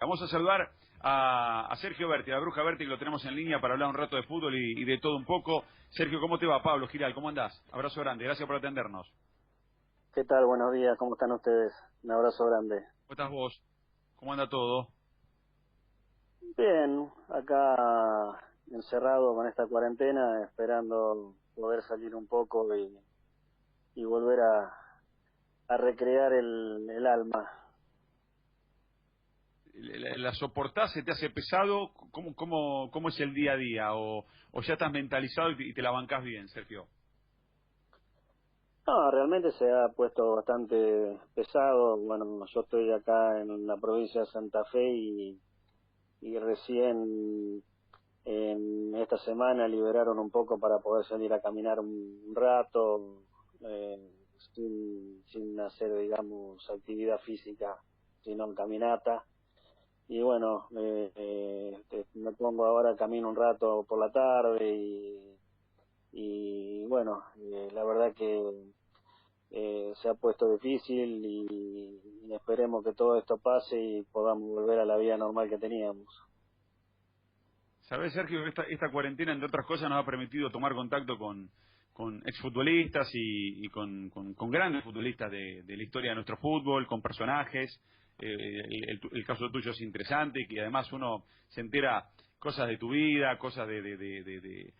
Vamos a saludar a Sergio Berti, a la Bruja Berti, que lo tenemos en línea para hablar un rato de fútbol y de todo un poco. Sergio, ¿cómo te va? Pablo Giral, ¿cómo andás? Abrazo grande, gracias por atendernos. ¿Qué tal? Buenos días, ¿cómo están ustedes? Un abrazo grande. ¿Cómo estás vos? ¿Cómo anda todo? Bien, acá encerrado con esta cuarentena, esperando poder salir un poco y volver a recrear el alma. ¿La soportás? ¿Se te hace pesado? ¿Cómo es el día a día? ¿O ya estás mentalizado y te la bancás bien, Sergio? No, realmente se ha puesto bastante pesado. Bueno, yo estoy acá en la provincia de Santa Fe y recién en esta semana liberaron un poco para poder salir a caminar un rato, eh, sin hacer, digamos, actividad física, sino en caminata. Y bueno, me pongo ahora, camino un rato por la tarde y bueno, la verdad que se ha puesto difícil y esperemos que todo esto pase y podamos volver a la vida normal que teníamos. Sabés, Sergio, que esta cuarentena, entre otras cosas, nos ha permitido tomar contacto con exfutbolistas y con grandes futbolistas de la historia de nuestro fútbol, con personajes. El caso tuyo es interesante, que además uno se entera cosas de tu vida, cosas de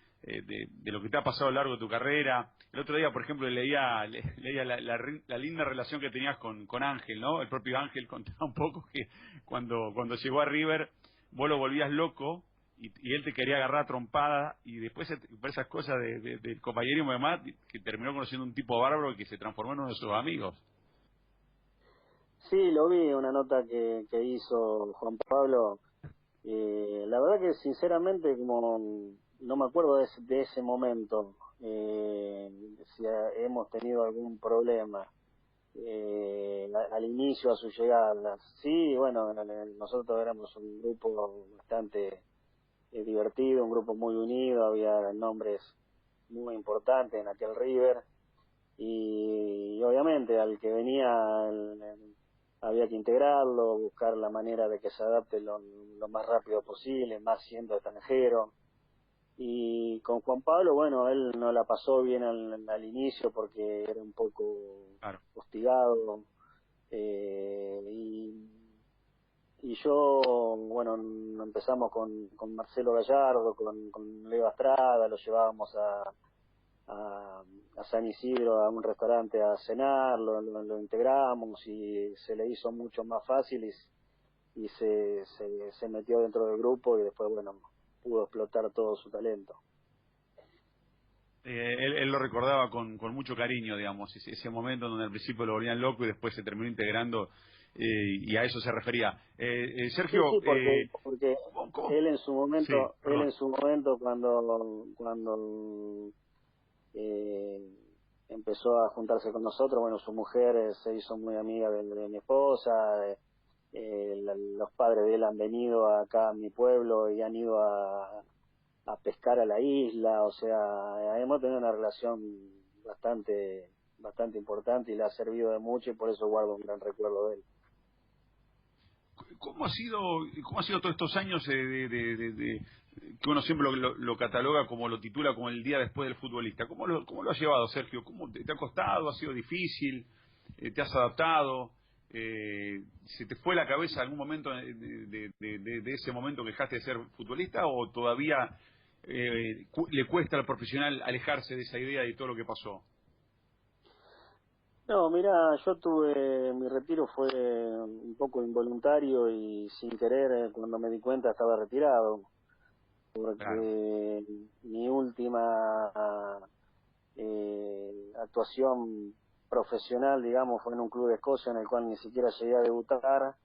lo que te ha pasado a lo largo de tu carrera. El otro día, por ejemplo, leía la linda relación que tenías con Ángel, ¿no? El propio Ángel contaba un poco que cuando llegó a River, vos lo volvías loco y él te quería agarrar a trompada y después por esas cosas del compañerismo y demás, que terminó conociendo un tipo bárbaro que se transformó en uno de sus amigos. Sí, lo vi, una nota que hizo Juan Pablo. La verdad que sinceramente como no me acuerdo de ese momento, si hemos tenido algún problema al inicio, a su llegada. Sí, bueno, nosotros éramos un grupo bastante divertido, un grupo muy unido, había nombres muy importantes en aquel River y obviamente al que venía había que integrarlo, buscar la manera de que se adapte lo más rápido posible, más siendo extranjero. Y con Juan Pablo, bueno, él no la pasó bien al inicio porque era un poco Claro. hostigado. Y yo, bueno, empezamos con Marcelo Gallardo, con Leo Astrada, lo llevábamos a San Isidro, a un restaurante a cenar, lo integramos y se le hizo mucho más fácil y se metió dentro del grupo y después, bueno, pudo explotar todo su talento. Él lo recordaba con mucho cariño, digamos, ese momento donde al principio lo volvían loco y después se terminó integrando, y a eso se refería. Sí, Sergio, sí, porque ¿cómo? él en su Sí, momento, perdón. cuando empezó a juntarse con nosotros, bueno, su mujer se hizo muy amiga de mi esposa, los padres de él han venido acá a mi pueblo y han ido a pescar a la isla, o sea, hemos tenido una relación bastante importante y le ha servido de mucho y por eso guardo un gran recuerdo de él. ¿Cómo ha sido todos estos años que uno siempre lo cataloga como lo titula como el día después del futbolista? ¿Cómo lo has llevado, Sergio? ¿Cómo te ha costado? ¿Ha sido difícil? ¿Te has adaptado? ¿Se te fue la cabeza algún momento de ese momento que dejaste de ser futbolista o todavía le cuesta al profesional alejarse de esa idea y todo lo que pasó? No, mira, mi retiro fue un poco involuntario y sin querer, cuando me di cuenta estaba retirado, Claro. porque mi última actuación profesional, digamos, fue en un club de Escocia en el cual ni siquiera llegué a debutar.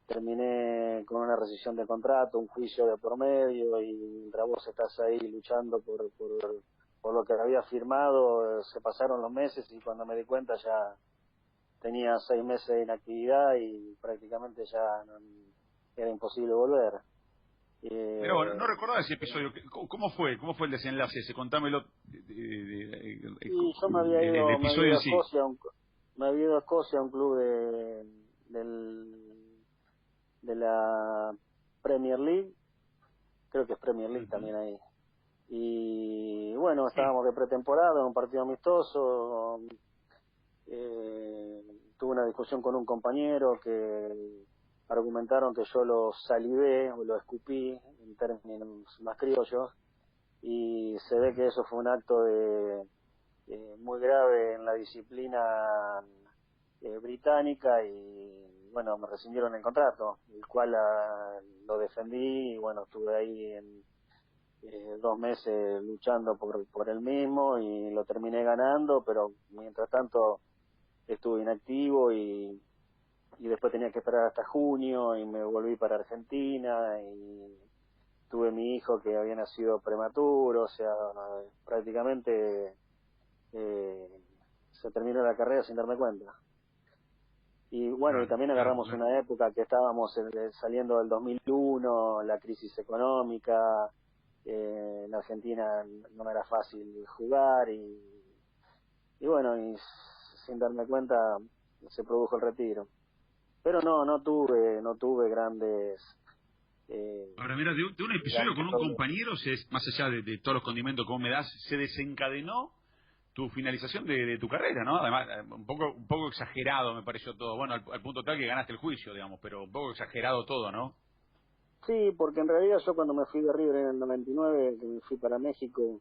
Terminé con una rescisión de contrato, un juicio de por medio y mientras vos estás ahí luchando por lo que había firmado, se pasaron los meses y cuando me di cuenta ya tenía 6 meses de inactividad y prácticamente ya era imposible volver. Pero bueno, no Eh, recordaba ese episodio. ¿Cómo fue? ¿Cómo fue el desenlace ese? Contámelo, y yo el me había episodio ido en a sí. Escocia, me había ido a Escocia a un club del de la Premier League, creo que es Premier League también ahí. Y bueno, estábamos de pretemporada, un partido amistoso. Tuve una discusión con un compañero que argumentaron que yo lo salivé o lo escupí en términos más criollos, y se ve que eso fue un acto muy grave en la disciplina británica, y bueno, me rescindieron el contrato, el cual lo defendí, y bueno, estuve ahí en 2 meses luchando por el mismo, y lo terminé ganando, pero mientras tanto estuve inactivo, y después tenía que esperar hasta junio, y me volví para Argentina, y tuve mi hijo que había nacido prematuro, o sea, prácticamente se terminó la carrera sin darme cuenta. Y bueno, y también agarramos una época que estábamos saliendo del 2001, la crisis económica, en Argentina no era fácil jugar, y bueno, y sin darme cuenta se produjo el retiro. Pero no tuve grandes... Ahora, mira, de un episodio con un compañero, más allá de todos los condimentos que vos me das, se desencadenó tu finalización de tu carrera, ¿no? Además, un poco exagerado me pareció todo. Bueno, al punto tal que ganaste el juicio, digamos, pero un poco exagerado todo, ¿no? Sí, porque en realidad yo cuando me fui de River en el 99, que me fui para México,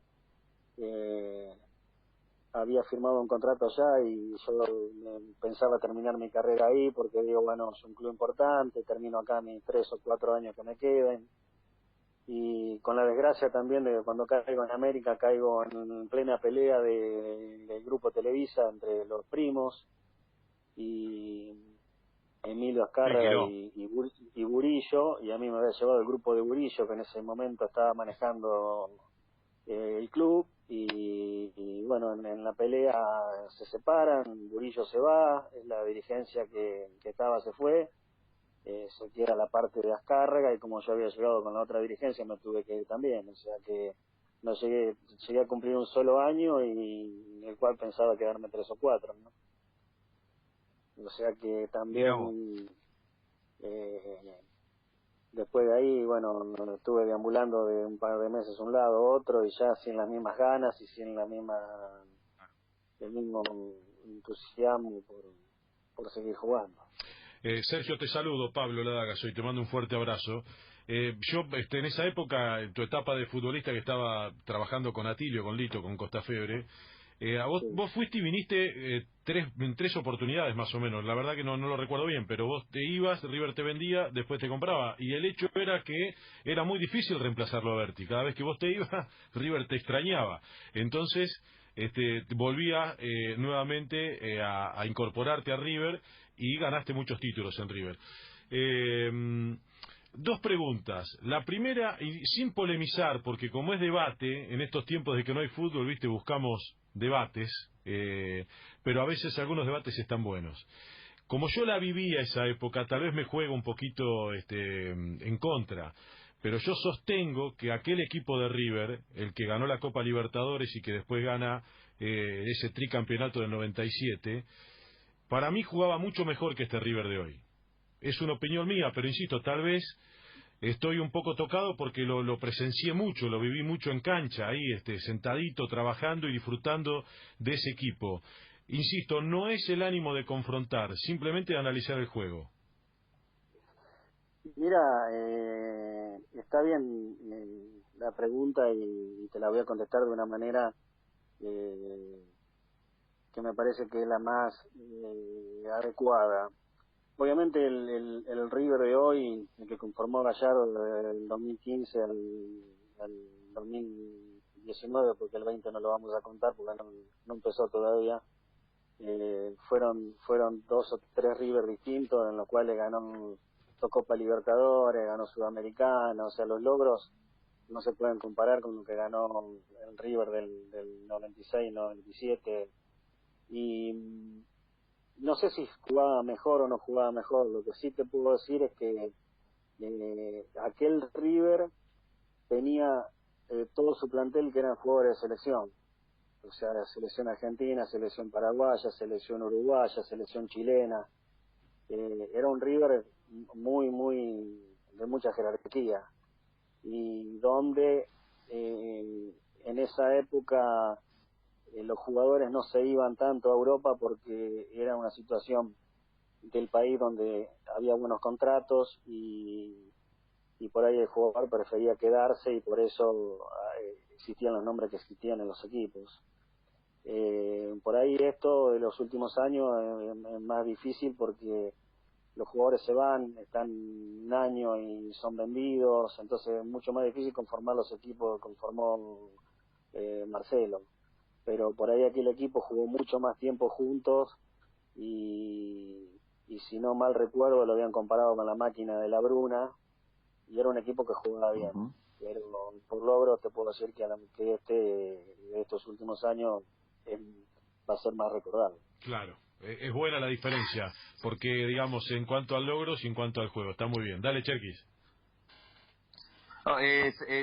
había firmado un contrato allá, y yo pensaba terminar mi carrera ahí, porque digo, bueno, es un club importante, termino acá mis 3 o 4 años que me queden, y con la desgracia también de que cuando caigo en América caigo en plena pelea del grupo Televisa entre los primos, y Emilio Azcárraga y Burillo, y a mí me había llevado el grupo de Burillo, que en ese momento estaba manejando el club, y bueno, en la pelea se separan, Burillo se va, la dirigencia que estaba se fue, se queda la parte de Azcárraga, y como yo había llegado con la otra dirigencia me tuve que ir también, o sea que no llegué a cumplir un solo año, y el cual pensaba quedarme 3 o 4, ¿no? O sea que también después de ahí, bueno, estuve deambulando de un par de meses un lado a otro, y ya sin las mismas ganas y sin el mismo entusiasmo por seguir jugando. Sergio, te saludo, Pablo Ladaga, soy, te mando un fuerte abrazo. Yo, en esa época, en tu etapa de futbolista que estaba trabajando con Atilio, con Lito, con Costa Febre, vos fuiste y viniste en 3 oportunidades más o menos, la verdad que no lo recuerdo bien, pero vos te ibas, River te vendía, después te compraba, y el hecho era que era muy difícil reemplazarlo a Berti, cada vez que vos te ibas, River te extrañaba, entonces volvía nuevamente a incorporarte a River, y ganaste muchos títulos en River. 2 preguntas. La primera, y sin polemizar, porque como es debate, en estos tiempos de que no hay fútbol, viste, buscamos debates, pero a veces algunos debates están buenos. Como yo la vivía esa época, tal vez me juega un poquito en contra, pero yo sostengo que aquel equipo de River, el que ganó la Copa Libertadores y que después gana ese tricampeonato del 97, para mí jugaba mucho mejor que este River de hoy. Es una opinión mía, pero insisto, tal vez estoy un poco tocado porque lo presencié mucho, lo viví mucho en cancha, ahí sentadito, trabajando y disfrutando de ese equipo. Insisto, no es el ánimo de confrontar, simplemente de analizar el juego. Mira, está bien la pregunta, y te la voy a contestar de una manera que me parece que es la más adecuada. Obviamente el River de hoy, el que conformó Gallardo del 2015 al 2019, porque el 20 no lo vamos a contar porque no empezó todavía, fueron 2 o 3 River distintos, en los cuales ganó Copa Libertadores, ganó Sudamericana, o sea, los logros no se pueden comparar con lo que ganó el River del 96, 97, y no sé si jugaba mejor o no jugaba mejor. Lo que sí te puedo decir es que aquel River tenía todo su plantel que eran jugadores de selección, o sea, selección argentina, selección paraguaya, selección uruguaya, selección chilena. Era un River muy de mucha jerarquía, y donde en esa época los jugadores no se iban tanto a Europa porque era una situación del país donde había buenos contratos, y por ahí el jugador prefería quedarse, y por eso existían los nombres que existían en los equipos. Por ahí esto de los últimos años es más difícil porque los jugadores se van, están un año y son vendidos, entonces es mucho más difícil conformar los equipos que conformó Marcelo. Pero por ahí aquí el equipo jugó mucho más tiempo juntos, y si no mal recuerdo lo habían comparado con la máquina de la Bruna, y era un equipo que jugaba bien. Pero por logro te puedo decir que de estos últimos años va a ser más recordado. Claro, es buena la diferencia, porque digamos, en cuanto al logros y en cuanto al juego, está muy bien. Dale, Cherkis. No,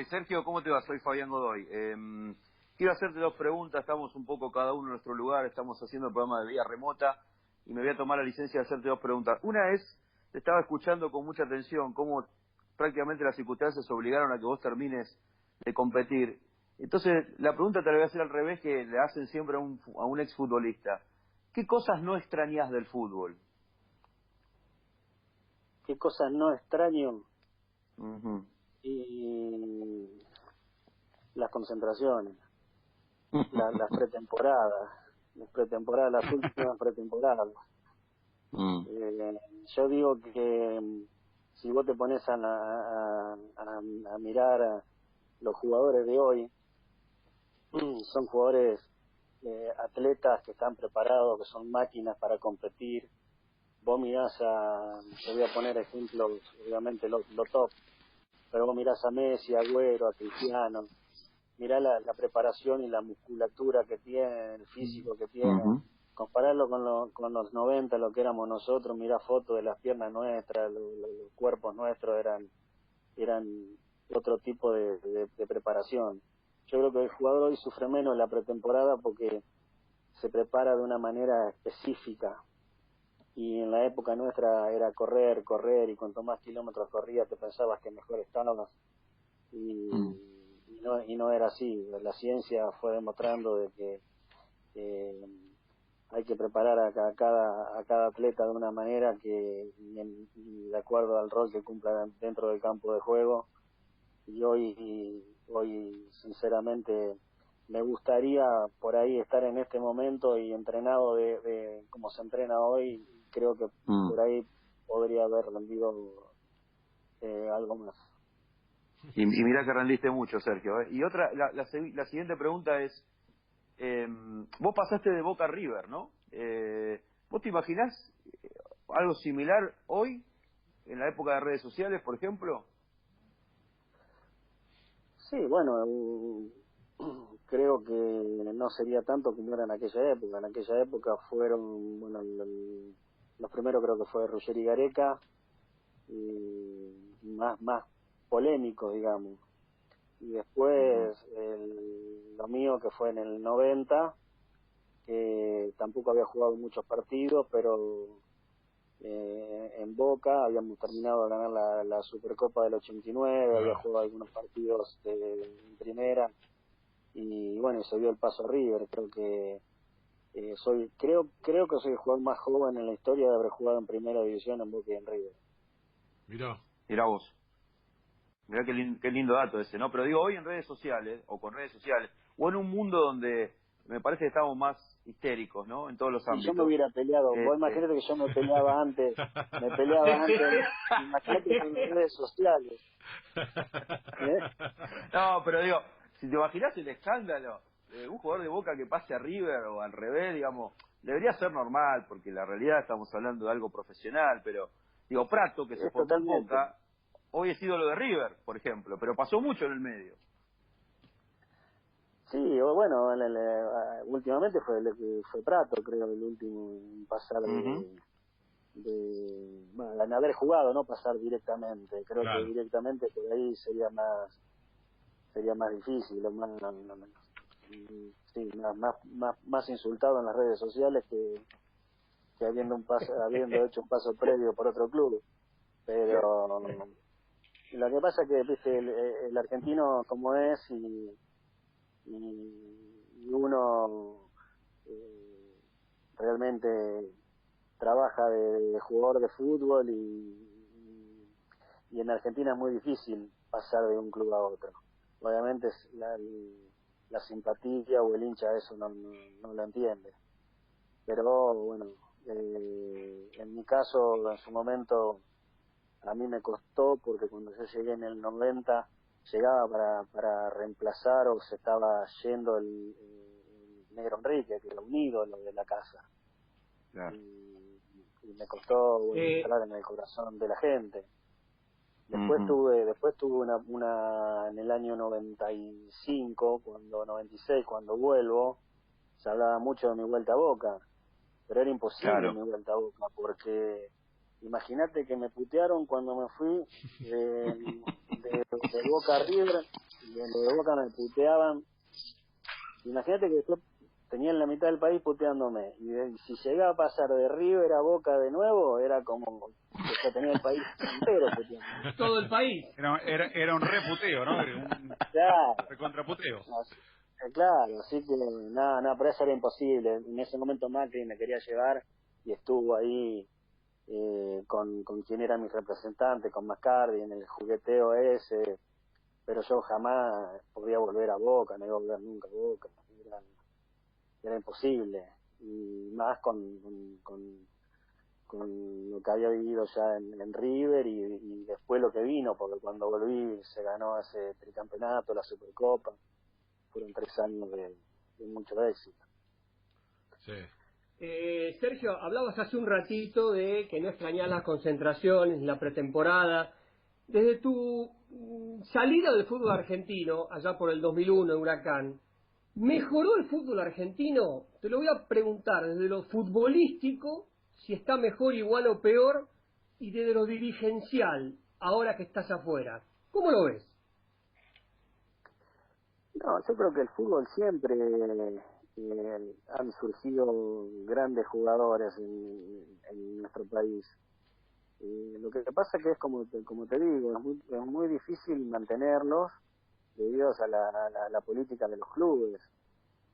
Sergio, ¿cómo te va? Soy Fabián Godoy. Quiero hacerte dos preguntas, estamos un poco cada uno en nuestro lugar, estamos haciendo el programa de vía remota, y me voy a tomar la licencia de hacerte dos preguntas. Una es, te estaba escuchando con mucha atención, cómo prácticamente las circunstancias obligaron a que vos termines de competir. Entonces, la pregunta te la voy a hacer al revés, que le hacen siempre a un exfutbolista. ¿Qué cosas no extrañas del fútbol? ¿Qué cosas no extraño? Uh-huh. Y las concentraciones, las pretemporadas, las últimas pretemporadas. Yo digo que si vos te pones a mirar a los jugadores de hoy, son jugadores atletas que están preparados, que son máquinas para competir. Vos mirás te voy a poner ejemplos, obviamente lo top, pero vos mirás a Messi, a Agüero, a Cristiano, mirá la preparación y la musculatura que tienen, el físico que tienen, compararlo con los 90, lo que éramos nosotros, mirá fotos de las piernas nuestras, los cuerpos nuestros eran otro tipo de preparación. Yo creo que el jugador hoy sufre menos en la pretemporada porque se prepara de una manera específica, y en la época nuestra era correr, y cuanto más kilómetros corrías te pensabas que mejor estabas, y no era así. La ciencia fue demostrando de que hay que preparar a cada atleta de una manera y de acuerdo al rol que cumpla dentro del campo de juego. Y hoy sinceramente me gustaría por ahí estar en este momento y entrenado de como se entrena hoy. Creo que por ahí podría haber rendido algo más. Y mirá que rendiste mucho, Sergio. Y otra, la siguiente pregunta es, vos pasaste de Boca a River, ¿no? ¿Vos te imaginás algo similar hoy, en la época de redes sociales, por ejemplo? Sí, bueno, creo que no sería tanto como era en aquella época. En aquella época fueron, bueno, los primeros creo que fue Ruggeri y Gareca, y más polémicos, digamos. Y después lo mío, que fue en el 90, que tampoco había jugado muchos partidos, pero en Boca habíamos terminado de ganar la Supercopa del 89, había jugado algunos partidos en primera, y bueno, se dio el paso a River. Creo que creo que soy el jugador más joven en la historia de haber jugado en primera división en Boca y en River. Mirá vos. Mirá qué lindo dato ese, ¿no? Pero digo, hoy en redes sociales, o con redes sociales, o en un mundo donde me parece que estamos más histéricos, ¿no? En todos los ámbitos. Si yo me hubiera peleado, vos imagínate que yo me peleaba antes, imagínate con las redes sociales. No, pero digo, si te imaginás el escándalo de un jugador de Boca que pase a River o al revés, digamos, debería ser normal, porque en la realidad estamos hablando de algo profesional, pero digo, Prato, que se formó en Boca, hoy es ídolo de River, por ejemplo, pero pasó mucho en el medio. Sí, bueno, últimamente fue Prato, creo, el último en pasar bueno, en haber jugado, no pasar directamente. Creo que directamente por ahí sería más difícil, más insultado en las redes sociales que habiendo hecho un paso previo por otro club. pero lo que pasa es que viste el argentino como es y uno realmente trabaja de jugador de fútbol y en Argentina es muy difícil pasar de un club a otro. Obviamente la simpatía o el hincha eso no lo entiende. Pero bueno, en mi caso, en su momento, a mí me costó porque cuando yo llegué en el 90, llegaba para reemplazar o se estaba yendo el Negro Enrique, que era un ídolo de la casa. Claro. Y me costó entrar en el corazón de la gente. Después tuve una en el año 95, 96, cuando vuelvo, se hablaba mucho de mi vuelta a Boca, pero era imposible mi vuelta a Boca, porque imagínate que me putearon cuando me fui de Boca a River, y en lo de Boca me puteaban. Imagínate que después tenían la mitad del país puteándome, y si llegaba a pasar de River a Boca de nuevo, era como que tenía el país entero puteando. Todo el país. Era un reputeo, ¿no? Era un Claro. recontraputeo. Claro, así que nada, pero eso era imposible. En ese momento Macri me quería llevar y estuvo ahí con quien era mi representante, con Mascardi, en el jugueteo ese, pero yo jamás podía volver a Boca, no iba a volver nunca a Boca, era imposible, y más con lo que había vivido ya en River y después lo que vino, porque cuando volví se ganó ese tricampeonato, la Supercopa. Fueron 3 años de mucho éxito. Sí. Sergio, hablabas hace un ratito de que no extrañas las concentraciones, la pretemporada. Desde tu salida del fútbol argentino, allá por el 2001 en Huracán, ¿mejoró el fútbol argentino? Te lo voy a preguntar desde lo futbolístico, si está mejor, igual o peor, y desde lo dirigencial, ahora que estás afuera. ¿Cómo lo ves? No, yo creo que el fútbol siempre han surgido grandes jugadores en nuestro país. Lo que pasa que es como te digo, es muy difícil mantenerlos debido a la política de los clubes.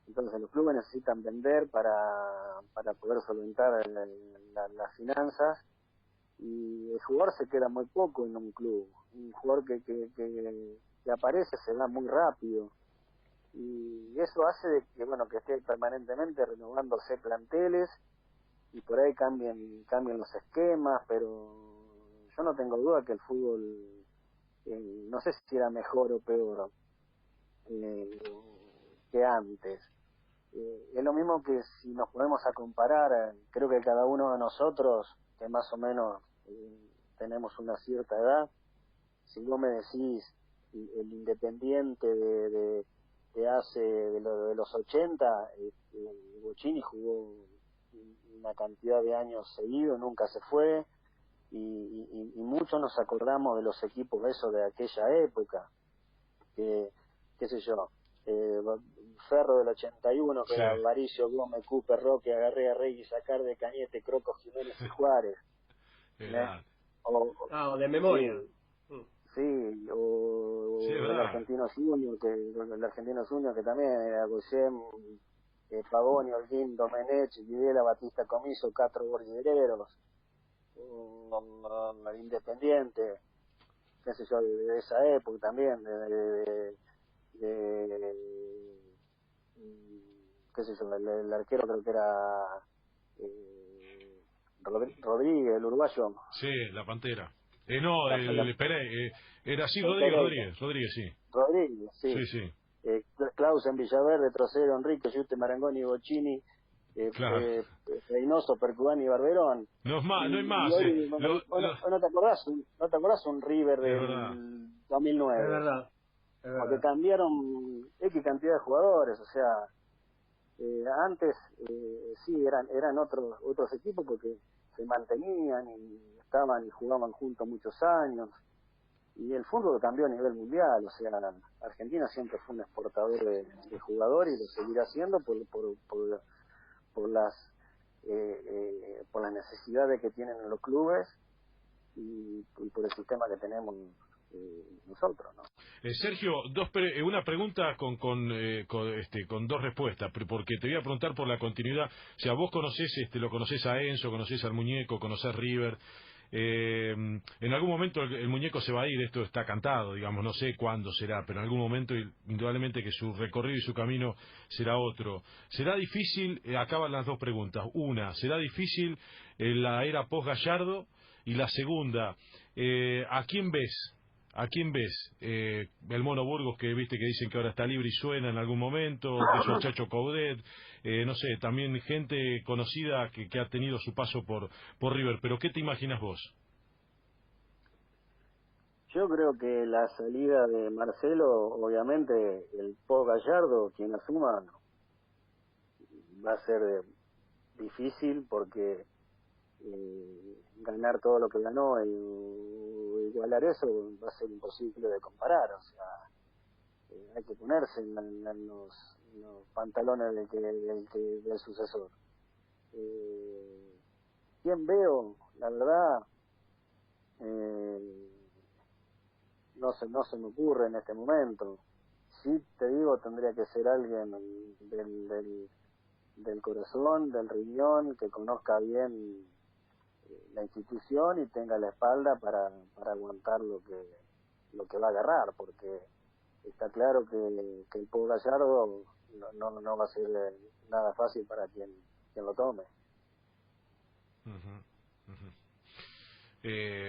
Entonces los clubes necesitan vender para poder solventar las finanzas, y el jugador se queda muy poco en un club. Un jugador que aparece se da muy rápido, y eso hace de que que esté permanentemente renovándose planteles y por ahí cambien los esquemas, pero yo no tengo duda que el fútbol no sé si era mejor o peor que antes. Es lo mismo que si nos ponemos a comparar, creo que cada uno de nosotros, que más o menos tenemos una cierta edad, si vos me decís el Independiente de hace de los 80, Bochini jugó una cantidad de años seguidos, nunca se fue, y muchos nos acordamos de los equipos esos de aquella época, que qué sé yo, Ferro del 81, que era Varicio, Gómez, Cooper, Roque, Agarré, Reyes, Sacar de Cañete, Croco, Jiménez y Juárez. O de memoria. Sí, o el Argentino Junior, que también era Goyem, Pavoni, Holguín, Domenech, Videla, Batista Comiso, Castro, Borguereros, Independiente, qué sé yo, de esa época también, qué sé yo, el arquero creo que era Rodríguez, el uruguayo. Sí, la Pantera. Era así, Rodríguez, sí. Rodríguez, sí. Sí. Clausen, Villaverde, Trocero, Enrique, Yuste, Marangoni, Bochini, Reynoso, Percubani y Barberón. No hay más. ¿No te acordás un River del 2009? Es verdad. Porque cambiaron X cantidad de jugadores, o sea, antes sí eran otros equipos porque se mantenían y estaban y jugaban juntos muchos años, y el fútbol cambió a nivel mundial, o sea, Argentina siempre fue un exportador de jugadores y lo seguirá haciendo por las necesidades que tienen los clubes, y por el sistema que tenemos nosotros, ¿no? Sergio, una pregunta con dos respuestas, porque te voy a preguntar por la continuidad. O sea, vos lo conocés a Enzo, conocés al muñeco, conocés River. En algún momento el muñeco se va a ir, esto está cantado, digamos, no sé cuándo será, pero en algún momento indudablemente que su recorrido y su camino será otro. ¿Será difícil, acaban las dos preguntas, una, será difícil la era post-Gallardo? Y la segunda, ¿a quién ves? ¿A quién ves? El Mono Burgos, que viste que dicen que ahora está libre y suena en algún momento, que es el Chacho Coudet, no sé, también gente conocida que ha tenido su paso por River, pero ¿qué te imaginas vos? Yo creo que la salida de Marcelo, obviamente, el post Gallardo, quien asuma, va a ser difícil porque ganar todo lo que ganó y igualar eso va a ser imposible de comparar. O sea, hay que ponerse en los pantalones del sucesor. ¿Quién veo? La verdad, no se me ocurre en este momento. Sí, te digo, tendría que ser alguien del corazón, del riñón, que conozca bien la institución y tenga la espalda para aguantar lo que va a agarrar, porque está claro que el pueblo Gallardo no va a ser nada fácil para quien lo tome.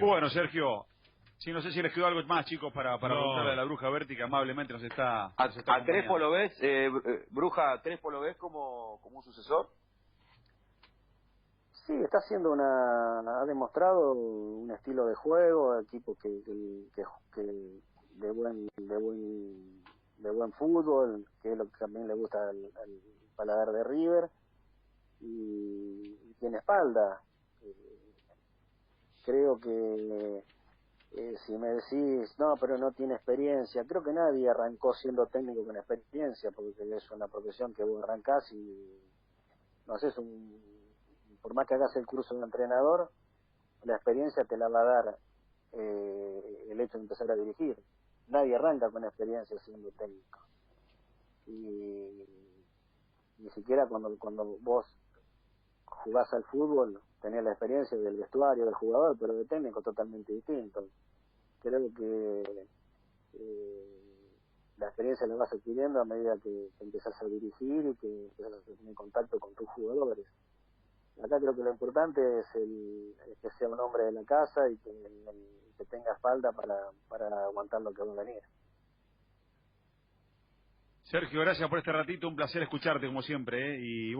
Bueno, Sergio, sí, no sé si les quedó algo más, chicos, para preguntarle a la Bruja Berti, que amablemente nos está ¿A acompañando. Crespo lo ves, Bruja, Crespo lo ves como un sucesor? Sí, está haciendo ha demostrado un estilo de juego, equipo que de buen fútbol, que es lo que también le gusta al paladar de River, y tiene espalda. Creo que si me decís, no, pero no tiene experiencia, creo que nadie arrancó siendo técnico con experiencia, porque es una profesión que vos arrancás y no haces por más que hagas el curso de entrenador, la experiencia te la va a dar el hecho de empezar a dirigir. Nadie arranca con experiencia siendo técnico. Y ni siquiera cuando vos jugás al fútbol tenés la experiencia del vestuario del jugador, pero de técnico totalmente distinto. Creo que la experiencia la vas adquiriendo a medida que empezás a dirigir y que empezás a tener contacto con tus jugadores. Acá creo que lo importante es que sea un hombre de la casa y que tenga espalda para aguantar lo que va a venir. Sergio, gracias por este ratito, un placer escucharte como siempre, y